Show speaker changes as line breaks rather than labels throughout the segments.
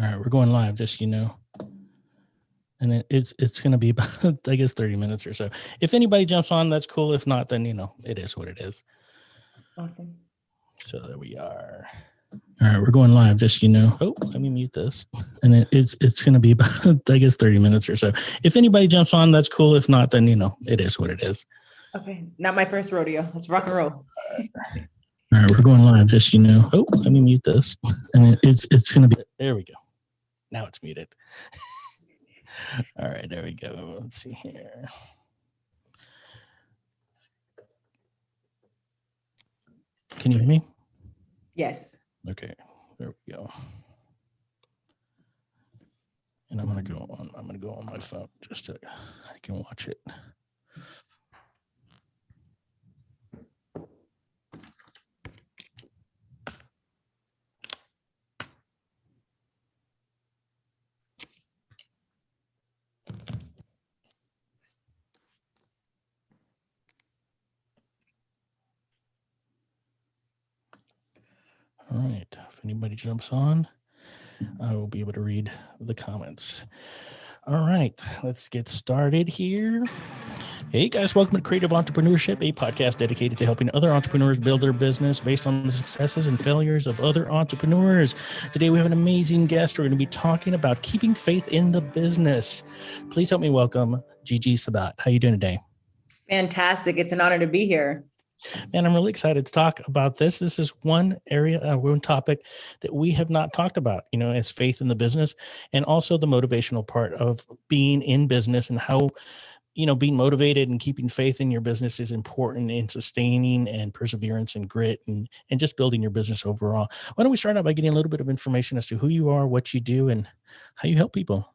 All right, we're going live, just and it's going to be about, I guess, 30 minutes or so. If anybody jumps on, that's cool. If not, then it is what it is.
Awesome.
So there we are. All right, we're going live, just Oh, let me mute this, and it's going to be about, I guess, 30 minutes or so. If anybody jumps on, that's cool. If not, then it is what it is.
Okay, not my first rodeo. Let's rock and roll.
All right, we're going live, just Oh, let me mute this, and it's going to be. There we go. Now it's muted. All right, there we go. Let's see here. Can you hear me?
Yes.
Okay, there we go. And I'm gonna go on my phone just so I can watch it. All right, if anybody jumps on, I will be able to read the comments. All right, let's get started here. Hey guys, welcome to Creative Entrepreneurship, a podcast dedicated to helping other entrepreneurs build their business based on the successes and failures of other entrepreneurs. Today we have an amazing guest. We're going to be talking about keeping faith in the business. Please help me welcome Gigi Sabbat. How are you doing today?
Fantastic. It's an honor to be here.
And I'm really excited to talk about this. This is one area, one topic that we have not talked about, as faith in the business, and also the motivational part of being in business and how, being motivated and keeping faith in your business is important in sustaining and perseverance and grit and just building your business overall. Why don't we start out by getting a little bit of information as to who you are, what you do, and how you help people?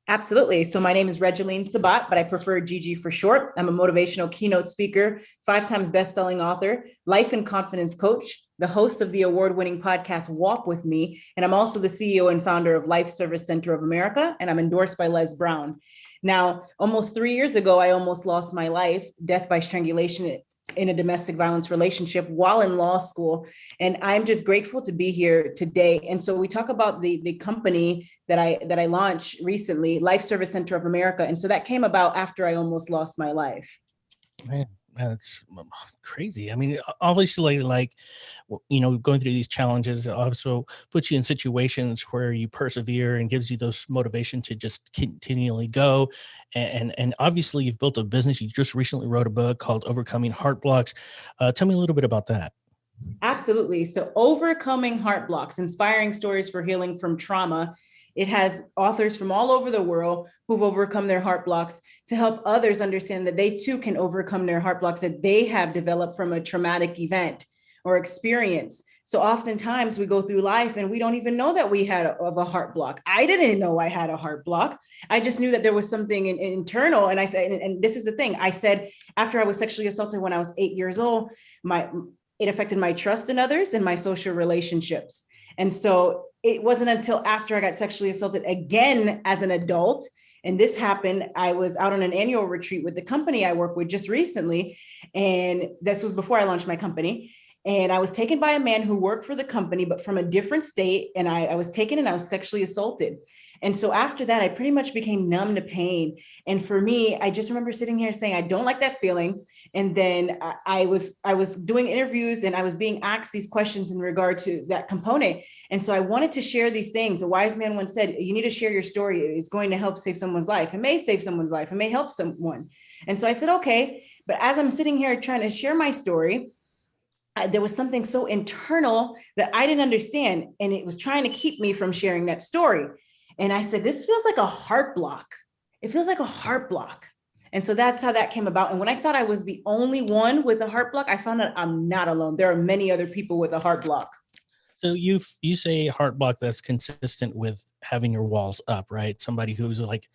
Absolutely. So my name is Regeline Sabbat, but I prefer Gigi for short. I'm a motivational keynote speaker, 5 times best-selling author, life and confidence coach, the host of the award-winning podcast Walk With Me, and I'm also the CEO and founder of Life Service Center of America, and I'm endorsed by Les Brown. Now, almost 3 years ago, I almost lost my life, death by strangulation in a domestic violence relationship while in law school. And I'm just grateful to be here today. And so we talk about the company that I launched recently, Life Service Center of America. And so that came about after I almost lost my life.
Man, that's crazy. I mean, obviously, going through these challenges also puts you in situations where you persevere and gives you those motivation to just continually go. And obviously, you've built a business. You just recently wrote a book called Overcoming Heart Blocks. Tell me a little bit about that.
Absolutely. So Overcoming Heart Blocks, Inspiring Stories for Healing from Trauma. It has authors from all over the world who've overcome their heart blocks to help others understand that they too can overcome their heart blocks that they have developed from a traumatic event or experience. So oftentimes we go through life and we don't even know that we had a heart block. I didn't know I had a heart block. I just knew that there was something internal. And I said, and this is the thing, I said, after I was sexually assaulted when I was 8 years old, it affected my trust in others and my social relationships. And so it wasn't until after I got sexually assaulted again as an adult, and this happened, I was out on an annual retreat with the company I work with just recently. And this was before I launched my company. And I was taken by a man who worked for the company, but from a different state. And I was taken and I was sexually assaulted. And so after that, I pretty much became numb to pain. And for me, I just remember sitting here saying, I don't like that feeling. And then I was doing interviews and I was being asked these questions in regard to that component. And so I wanted to share these things. A wise man once said, you need to share your story. It's going to help save someone's life. It may save someone's life. It may help someone. And so I said, okay. But as I'm sitting here trying to share my story, there was something so internal that I didn't understand. And it was trying to keep me from sharing that story. And I said, this feels like a heart block. It feels like a heart block. And so that's how that came about. And when I thought I was the only one with a heart block, I found out I'm not alone. There are many other people with a heart block.
So you say heart block that's consistent with having your walls up, right? Somebody who's like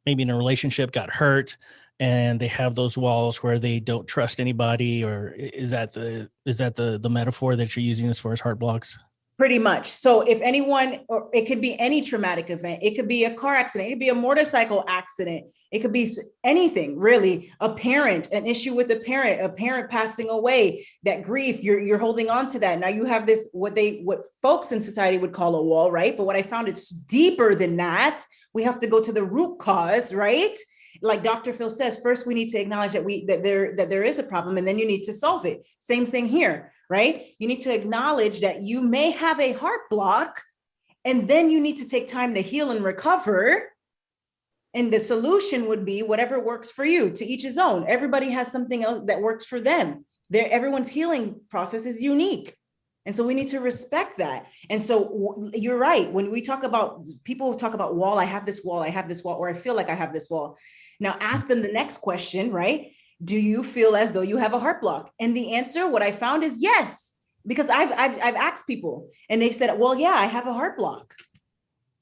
maybe in a relationship got hurt and they have those walls where they don't trust anybody, or is that the metaphor that you're using as far as heart blocks?
Pretty much. So if anyone, or it could be any traumatic event, it could be a car accident, it could be a motorcycle accident, it could be anything really, a parent, an issue with a parent passing away, that grief, you're holding on to that. Now you have this, what folks in society would call a wall, right? But what I found, it's deeper than that. We have to go to the root cause, right? Like Dr. Phil says, first we need to acknowledge that there is a problem, and then you need to solve it. Same thing here, right? You need to acknowledge that you may have a heart block, and then you need to take time to heal and recover. And the solution would be whatever works for you. To each his own. Everybody has something else that works for them. Everyone's healing process is unique. And so we need to respect that. And so you're right. When we talk about, people talk about wall, I have this wall, or I feel like I have this wall. Now ask them the next question, right? Do you feel as though you have a heart block? And the answer, what I found is yes, because I've asked people and they've said, well, yeah, I have a heart block.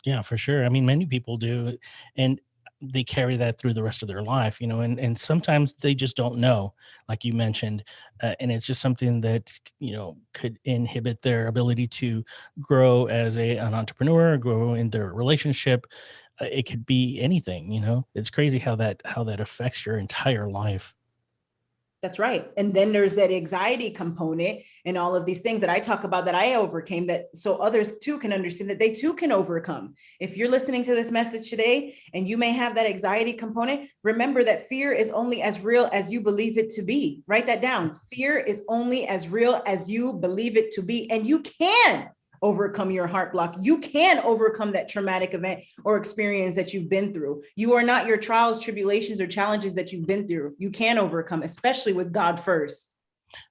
Yeah, for sure. I mean, many people do. And they carry that through the rest of their life, and sometimes they just don't know, like you mentioned, and it's just something that, could inhibit their ability to grow as an entrepreneur, grow in their relationship. It could be anything. It's crazy how that affects your entire life.
That's right. And then there's that anxiety component and all of these things that I talk about that I overcame, that so others too can understand that they too can overcome. If you're listening to this message today and you may have that anxiety component, remember that fear is only as real as you believe it to be. Write that down. Fear is only as real as you believe it to be. And you can overcome your heart block. You can overcome that traumatic event or experience that you've been through. You are not your trials, tribulations, or challenges that you've been through. You can overcome, especially with God first.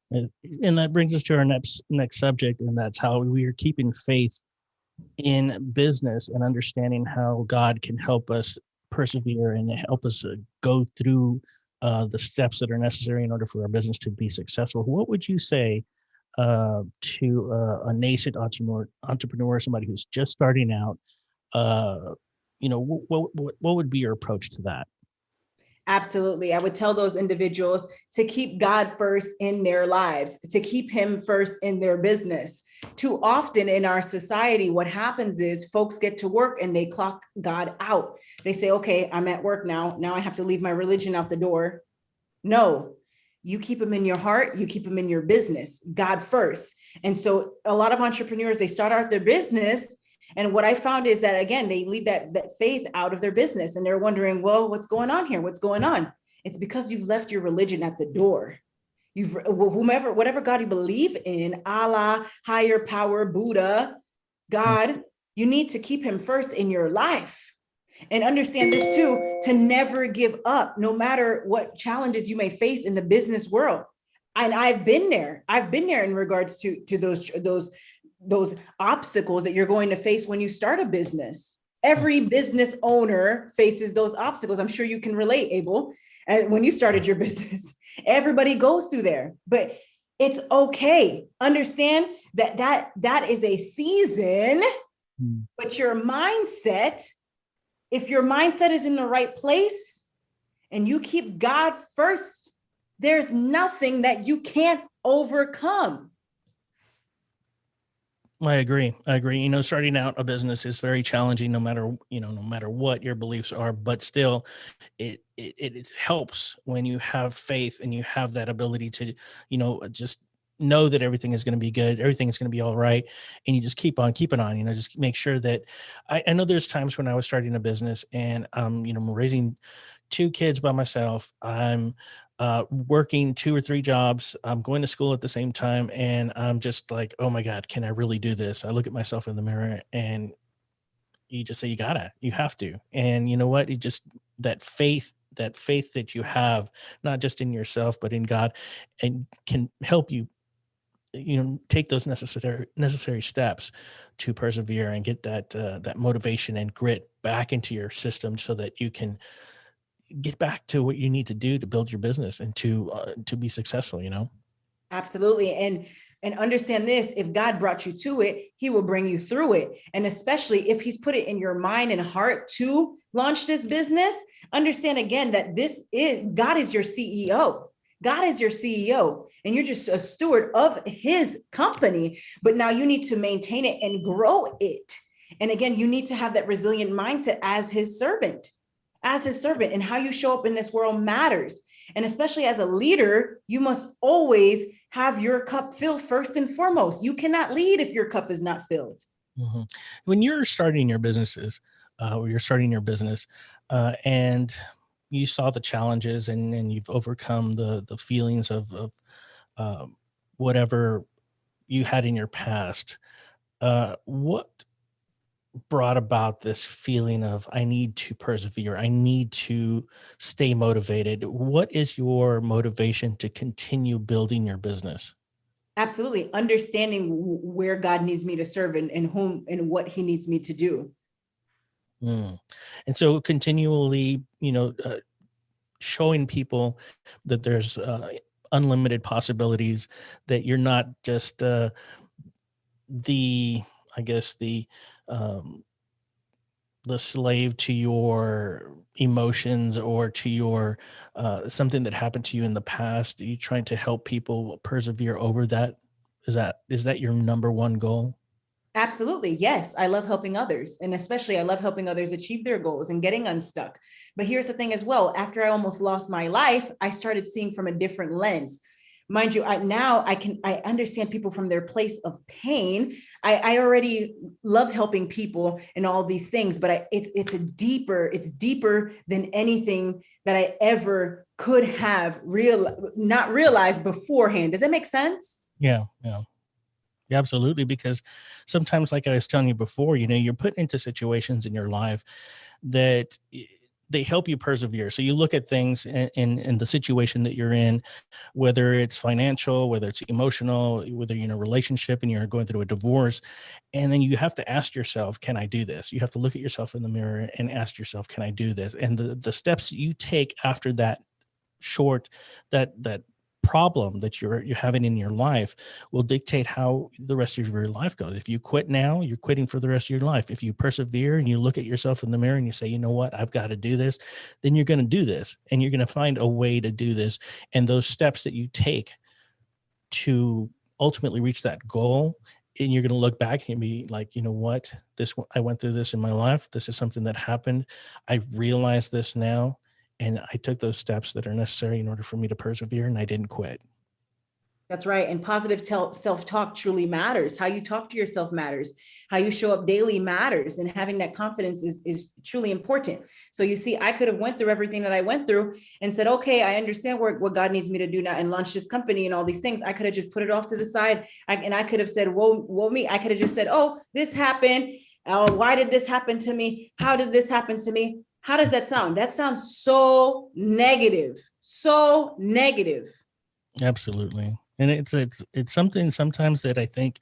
And that brings us to our next subject, and that's how we are keeping faith in business and understanding how God can help us persevere and help us go through the steps that are necessary in order for our business to be successful. What would you say to a nascent entrepreneur, somebody who's just starting out? What would be your approach to that?
Absolutely. I would tell those individuals to keep God first in their lives, to keep him first in their business. Too often in our society, what happens is folks get to work and they clock God out. They say, okay, I'm at work now. Now I have to leave my religion out the door. No, you keep them in your heart, you keep them in your business, God first. And so a lot of entrepreneurs, they start out their business. And what I found is that, again, they leave that faith out of their business and they're wondering, well, what's going on here? What's going on? It's because you've left your religion at the door. Whatever God you believe in, Allah, higher power, Buddha, God, you need to keep him first in your life. And understand this too, to never give up, no matter what challenges you may face in the business world. And I've been there in regards to those obstacles that you're going to face when you start a business. Every business owner faces those obstacles. I'm sure you can relate, Abel. And when you started your business, everybody goes through there, but it's okay. Understand that is a season, but your mindset, if your mindset is in the right place and you keep God first, there's nothing that you can't overcome.
I agree. Starting out a business is very challenging, no matter what your beliefs are, but still it helps when you have faith and you have that ability to, just know that everything is going to be good, everything is going to be all right, and you just keep on keeping on. Just make sure that I know there's times when I was starting a business and I'm raising 2 kids by myself. I'm working 2 or 3 jobs. I'm going to school at the same time, and I'm just like, oh my God, can I really do this? I look at myself in the mirror, and you just say, you have to. And you know what? It just that faith that you have, not just in yourself but in God, and can help you take those necessary steps to persevere and get that motivation and grit back into your system so that you can get back to what you need to do to build your business and to be successful.
Absolutely. And understand this, if God brought you to it, he will bring you through it. And especially if he's put it in your mind and heart to launch this business, understand again that God is your CEO. God is your CEO and you're just a steward of his company, but now you need to maintain it and grow it. And again, you need to have that resilient mindset as his servant. As his servant, and how you show up in this world matters. And especially as a leader, you must always have your cup filled first and foremost. You cannot lead if your cup is not filled.
Mhm. When you're starting your businesses, or you're starting your business, and you saw the challenges and you've overcome the feelings of um, whatever you had in your past, what brought about this feeling of I need to persevere, I need to stay motivated? What is your motivation to continue building your business?
Absolutely. Understanding where God needs me to serve and whom and what he needs me to do.
Mm. And so continually, showing people that there's unlimited possibilities, that you're not just the, I guess, um, the slave to your emotions or to your something that happened to you in the past. Are you trying to help people persevere over that? Is that your number one goal?
Absolutely. Yes. I love helping others. And especially, I love helping others achieve their goals and getting unstuck. But here's the thing as well. After I almost lost my life, I started seeing from a different lens. Mind you, I understand people from their place of pain. I already loved helping people and all these things, but it's deeper than anything that I ever could have not realized beforehand. Does that make sense?
Yeah, yeah. Yeah, absolutely. Because sometimes, like I was telling you before, you're put into situations in your life that they help you persevere. So you look at things in the situation that you're in, whether it's financial, whether it's emotional, whether you're in a relationship and you're going through a divorce, and then you have to ask yourself, can I do this? You have to look at yourself in the mirror and ask yourself, can I do this? And the steps you take after that short that problem that you're having in your life will dictate how the rest of your life goes. If you quit now, you're quitting for the rest of your life. If you persevere and you look at yourself in the mirror and you say, you know what, I've got to do this, then you're going to do this and you're going to find a way to do this. And those steps that you take to ultimately reach that goal, and you're going to look back and be like, you know what, this, I went through this in my life, this is something that happened, I realize this now, and I took those steps that are necessary in order for me to persevere, and I didn't quit.
That's right. And positive self-talk truly matters. How you talk to yourself matters. How you show up daily matters. And having that confidence is truly important. So you see, I could have went through everything that I went through and said, okay, I understand what God needs me to do now and launch this company and all these things. I could have just put it off to the side. And I could have said, whoa, me. I could have just said, oh, this happened. Oh, why did this happen to me? How did this happen to me? How does that sound? That sounds so negative. So negative.
Absolutely. And it's something sometimes that I think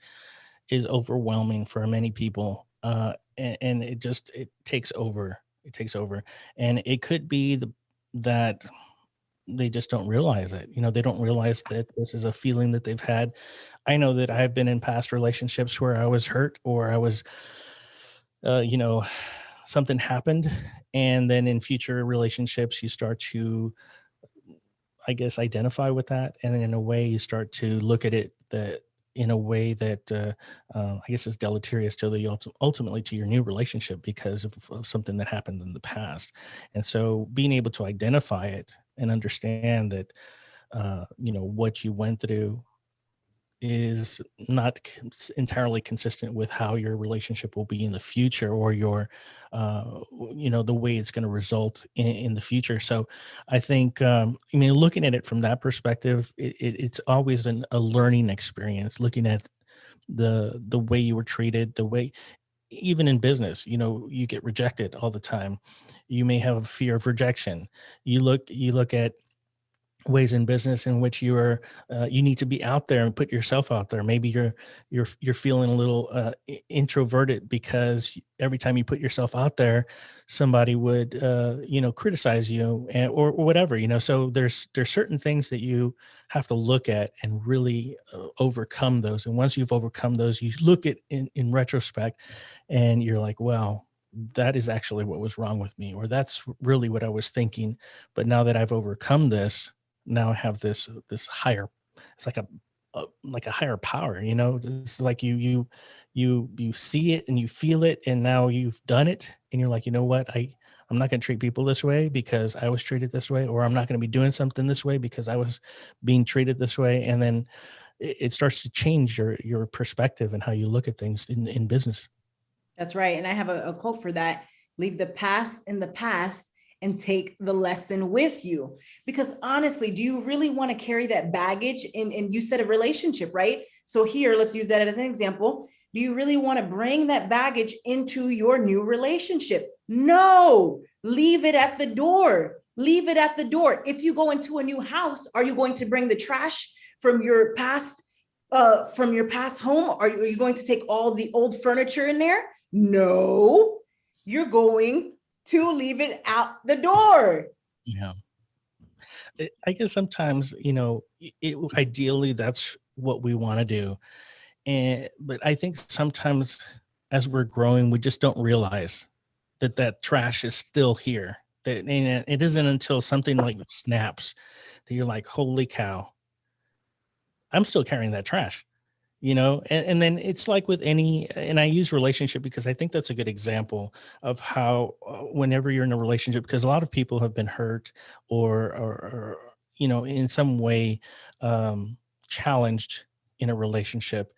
is overwhelming for many people, and it takes over. It takes over, and it could be that they just don't realize it. They don't realize that this is a feeling that they've had. I know that I've been in past relationships where I was hurt, or I was, uh, you know, something happened, and then in future relationships, you start to, I guess, identify with that, and then in a way, you start to look at it that in a way that I guess is deleterious to ultimately to your new relationship because of something that happened in the past. And so, being able to identify it and understand that what you went through is not entirely consistent with how your relationship will be in the future, or your the way it's going to result in the future. So I think, looking at it from that perspective, it's always a learning experience, looking at the way you were treated, the way, even in business, you get rejected all the time. You may have a fear of rejection. You look at ways in business in which you need to be out there and put yourself out there. Maybe you're feeling a little introverted because every time you put yourself out there, somebody would criticize you, or whatever. So there's certain things that you have to look at and really overcome those. And once you've overcome those, you look at in retrospect, and you're like, wow, that is actually what was wrong with me, or that's really what I was thinking. But now that I've overcome this, now have this higher, it's like a higher power, it's like you see it and you feel it, and now you've done it, and you're like, you know what, I'm not going to treat people this way because I was treated this way, or I'm not going to be doing something this way because I was being treated this way. And then it starts to change your perspective and how you look at things in business.
That's right. And I have a quote for that: leave the past in the past and take the lesson with you. Because honestly, do you really want to carry that baggage in you said a relationship, right? So here, let's use that as an example. Do you really want to bring that baggage into your new relationship? No, leave it at the door. Leave it at the door. If you go into a new house, are you going to bring the trash from your past home? Are you going to take all the old furniture in there? No, you're going to leave it out the door.
Yeah. I guess sometimes, ideally that's what we want to do. But I think sometimes as we're growing, we just don't realize that trash is still here. And it isn't until something like snaps that you're like, holy cow, I'm still carrying that trash. And then it's like with any, and I use relationship because I think that's a good example of how whenever you're in a relationship, because a lot of people have been hurt or in some way challenged in a relationship.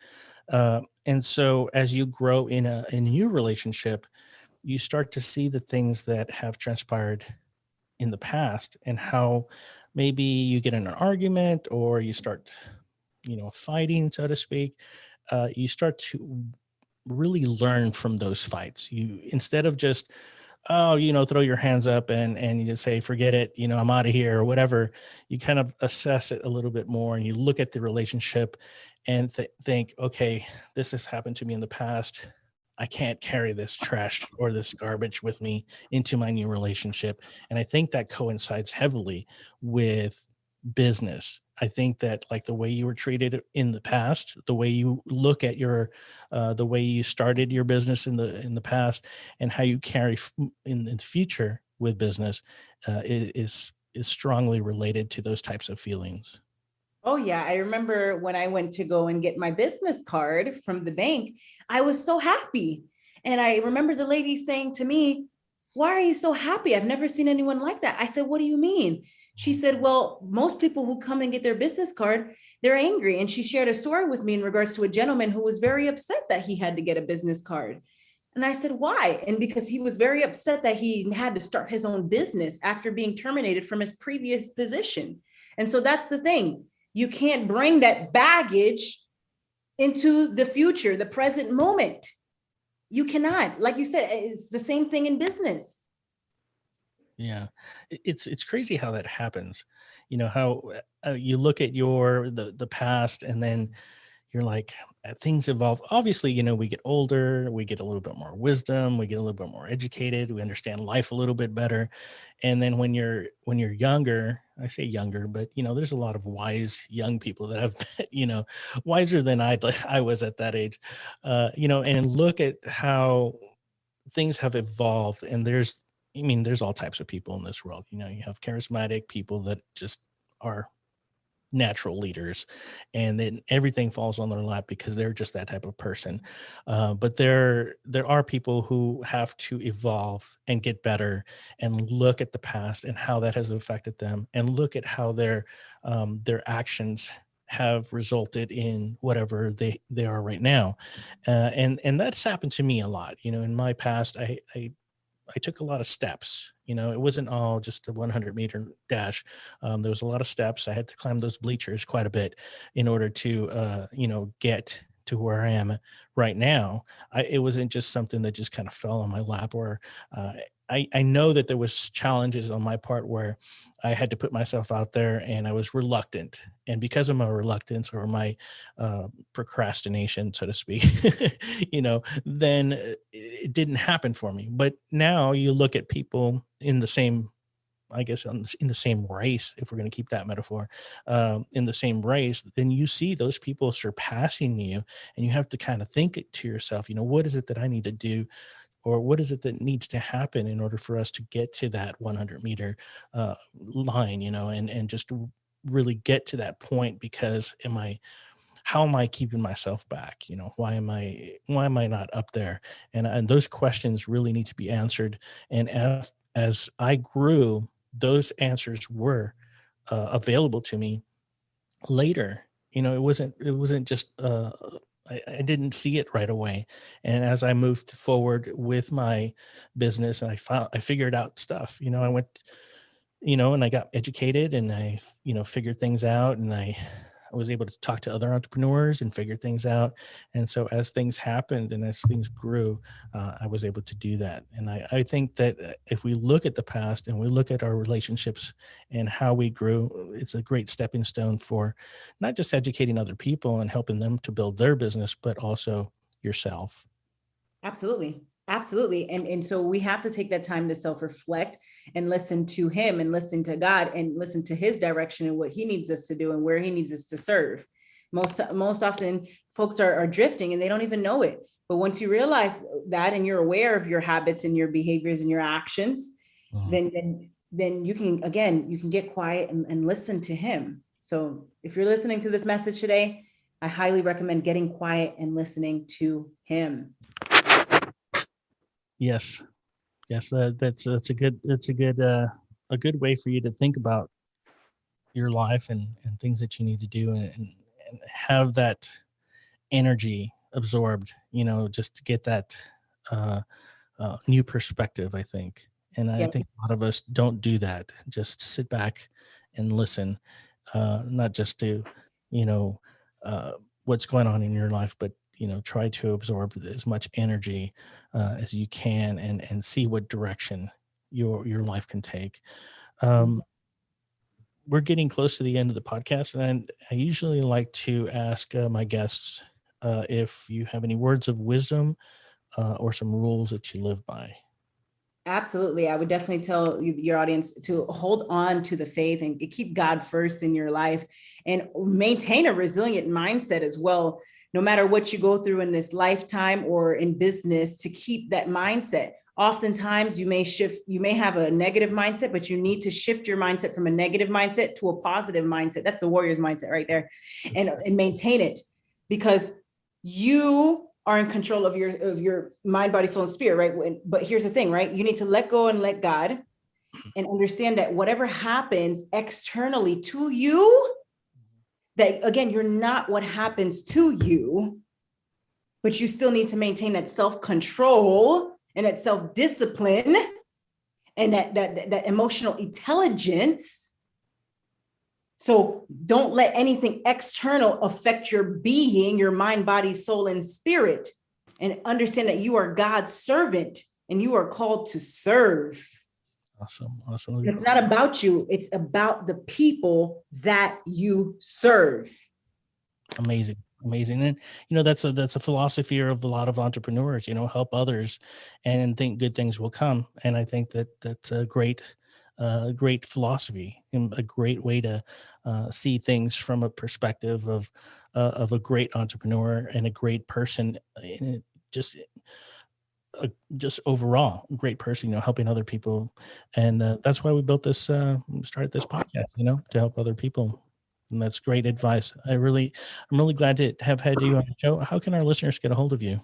And so as you grow in a new relationship, you start to see the things that have transpired in the past, and how maybe you get in an argument or you start fighting, so to speak. You start to really learn from those fights. You, instead of just, oh, throw your hands up and you just say, forget it, I'm out of here or whatever, you kind of assess it a little bit more, and you look at the relationship and think, okay, this has happened to me in the past. I can't carry this trash or this garbage with me into my new relationship. And I think that coincides heavily with business. I think that, like, the way you were treated in the past, the way you look at the way you started your business in the past, and how you carry in the future with business, is strongly related to those types of feelings.
Oh, yeah. I remember when I went to go and get my business card from the bank, I was so happy. And I remember the lady saying to me, "Why are you so happy? I've never seen anyone like that." I said, "What do you mean?" She said, "Well, most people who come and get their business card, they're angry." And she shared a story with me in regards to a gentleman who was very upset that he had to get a business card. And I said, "Why?" And because he was very upset that he had to start his own business after being terminated from his previous position. And so that's the thing. You can't bring that baggage into the future, the present moment. You cannot. Like you said, it's the same thing in business.
Yeah, it's crazy how that happens. How you look at the past, and then you're like, things evolve. Obviously, we get older, we get a little bit more wisdom, we get a little bit more educated, we understand life a little bit better. And then when you're younger, I say younger, but there's a lot of wise young people that have wiser than I was at that age. And look at how things have evolved, and there's all types of people in this world. You have charismatic people that just are natural leaders, and then everything falls on their lap because they're just that type of person. But there are people who have to evolve and get better, and look at the past and how that has affected them, and look at how their actions have resulted in whatever they are right now. And that's happened to me a lot. In my past, I took a lot of steps. It wasn't all just a 100-meter dash. There was a lot of steps. I had to climb those bleachers quite a bit in order to, get to where I am right now. It wasn't just something that just kind of fell on my lap. Or I know that there was challenges on my part where I had to put myself out there, and I was reluctant. And because of my reluctance, or my procrastination, so to speak, then it didn't happen for me. But now you look at people in the same, I guess, in the same race, if we're going to keep that metaphor, in the same race, then you see those people surpassing you, and you have to kind of think it to yourself, what is it that I need to do, or what is it that needs to happen in order for us to get to that 100-meter line, and just really get to that point because how am I keeping myself back? Why am I not up there? And those questions really need to be answered. And as I grew, those answers were available to me later. It wasn't just I didn't see it right away. And as I moved forward with my business, and I figured out stuff. I went, and I got educated, and I figured things out, and I was able to talk to other entrepreneurs and figure things out. And so as things happened and as things grew, I was able to do that. And I think that if we look at the past and we look at our relationships and how we grew, it's a great stepping stone for not just educating other people and helping them to build their business, but also yourself.
Absolutely. Absolutely. And so we have to take that time to self-reflect and listen to him and listen to God and listen to his direction and what he needs us to do and where he needs us to serve. Most often folks are drifting and they don't even know it. But once you realize that and you're aware of your habits and your behaviors and your actions, then you can get quiet and listen to him. So if you're listening to this message today, I highly recommend getting quiet and listening to him.
Yes. That's a good way for you to think about your life and things that you need to do, and have that energy absorbed, just to get that new perspective, I think. And I
Yes.
think a lot of us don't do that. Just sit back and listen, not just to, what's going on in your life, but try to absorb as much energy as you can, and see what direction your life can take. We're getting close to the end of the podcast, and I usually like to ask my guests if you have any words of wisdom or some rules that you live by.
Absolutely. I would definitely tell your audience to hold on to the faith and keep God first in your life and maintain a resilient mindset as well. No matter what you go through in this lifetime or in business, to keep that mindset. Oftentimes you may have a negative mindset, but you need to shift your mindset from a negative mindset to a positive mindset. That's the warrior's mindset right there, and maintain it, because you are in control of your mind, body, soul, and spirit, right? But here's the thing, right? You need to let go and let God, and understand that whatever happens externally to you, that again, you're not what happens to you, but you still need to maintain that self-control and that self-discipline and that emotional intelligence. So don't let anything external affect your being, your mind, body, soul, and spirit. And understand that you are God's servant and you are called to serve.
Awesome.
It's not about you. It's about the people that you serve.
Amazing. And that's a philosophy of a lot of entrepreneurs, help others and think good things will come. And I think that's a great philosophy and a great way to see things from a perspective of a great entrepreneur and a great person, and just overall a great person, helping other people. And that's why we built this, started this podcast, to help other people. And that's great advice. I'm really glad to have had you on the show. How can our listeners get a hold of you?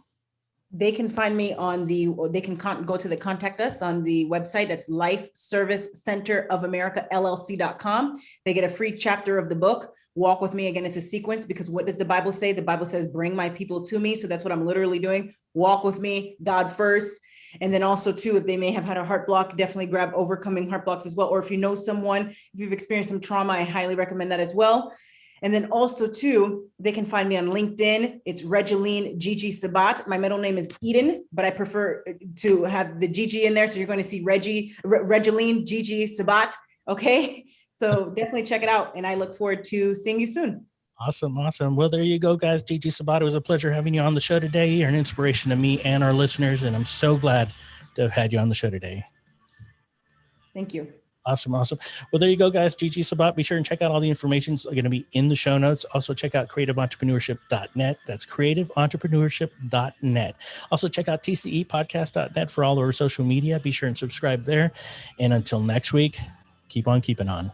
They can find me they can go to the contact us on the website. That's Life Service Center of America, LLC.com. They get a free chapter of the book, Walk With Me. Again, it's a sequence, because what does the Bible say? The Bible says, bring my people to me. So that's what I'm literally doing. Walk with me, God first. And then also too, if they may have had a heart block, definitely grab Overcoming Heart Blocks as well. Or if you know someone, if you've experienced some trauma, I highly recommend that as well. And then also too, they can find me on LinkedIn. It's Regeline Gigi Sabbat. My middle name is Eden, but I prefer to have the Gigi in there. So you're going to see Regeline Gigi Sabbat. Okay. So definitely check it out. And I look forward to seeing you soon.
Awesome. Well, there you go, guys. Gigi Sabbat, it was a pleasure having you on the show today. You're an inspiration to me and our listeners, and I'm so glad to have had you on the show today.
Thank you.
Awesome. Well, there you go, guys. Gigi Sabbat. Be sure and check out all the information. It's going to be in the show notes. Also, check out creativeentrpreneurship.net. That's creativeentrpreneurship.net. Also, check out tcepodcast.net for all our social media. Be sure and subscribe there. And until next week, keep on keeping on.